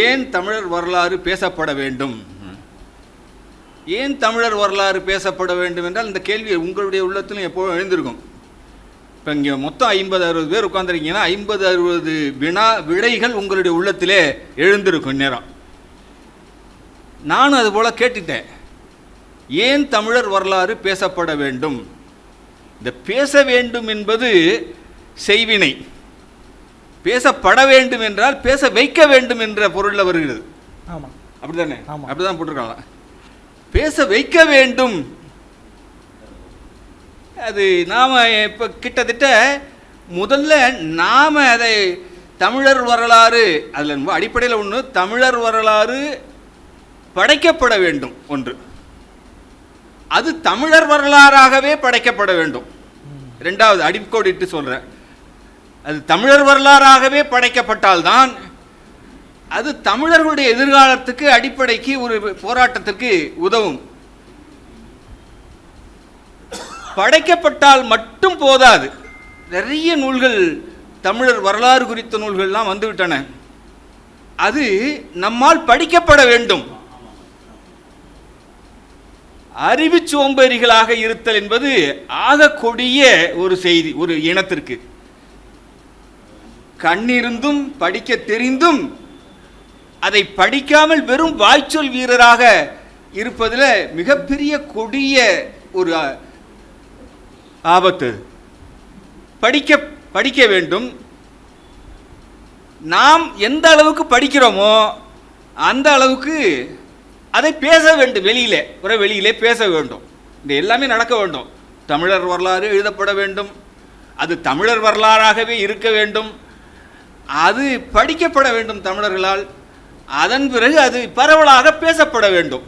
ஏன் தமிழர் வரலாறு பேசப்பட வேண்டும்? ஏன் தமிழர் வரலாறு பேசப்பட வேண்டும் என்றால் இந்த கேள்வி உங்களுடைய உள்ளத்திலும் எப்போதும் எழுந்திருக்கும். இப்போ இங்கே மொத்தம் 50-60 பேர் உட்காந்துருக்கீங்கன்னா 50-60 விடைகள் உங்களுடைய உள்ளத்திலே எழுந்திருக்கும் நேரம். நானும் அதுபோல் கேட்டுட்டேன், ஏன் தமிழர் வரலாறு பேசப்பட வேண்டும்? இந்த பேச வேண்டும் என்பது செய்வினை, பேசப்பட வேண்டும் என்றால் பேச வைக்க வேண்டும் என்ற பொருளில் வருகிறது. ஆமாம், அப்படி தானே? அப்படி தான் போட்டிருக்காங்க. பேச வைக்க வேண்டும். அது நாம் இப்போ கிட்டத்தட்ட முதல்ல நாம் அதை தமிழர் வரலாறு, அதில் அடிப்படையில் ஒன்று தமிழர் வரலாறு படைக்கப்பட வேண்டும். ஒன்று, அது தமிழர் வரலாறாகவே படைக்கப்பட வேண்டும். ரெண்டாவது அடிக்கோடிட்டு சொல்கிறேன், அது தமிழர் வரலாறாகவே படைக்கப்பட்டால்தான் அது தமிழர்களுடைய எதிர்காலத்துக்கு அடிப்படைக்கு ஒரு போராட்டத்திற்கு உதவும். படைக்கப்பட்டால் மட்டும் போதாது. நிறைய நூல்கள், தமிழர் வரலாறு குறித்த நூல்கள்லாம் வந்துவிட்டன. அது நம்மால் படிக்கப்பட வேண்டும். அறிவு சோம்பேறிகளாக இருத்தல் என்பது ஆக கொடிய ஒரு செய்தி. ஒரு இனத்திற்கு கண்ணிருந்தும் படிக்க தெரிந்தும் அதை படிக்காமல் வெறும் வாய்ச்சொல் வீரராக இருப்பதில் மிகப்பெரிய கொடிய ஒரு ஆபத்து. படிக்க வேண்டும். நாம் எந்த அளவுக்கு படிக்கிறோமோ அந்த அளவுக்கு அதை பேச வேண்டும். வெளியிலே பேச வேண்டும். இந்த எல்லாமே நடக்க வேண்டும். தமிழர் வரலாறு எழுதப்பட வேண்டும். அது தமிழர் வரலாறாகவே இருக்க வேண்டும். அது படிக்கப்பட வேண்டும் தமிழர்களால். அதன் பிறகு அது பரவலாக பேசப்பட வேண்டும்.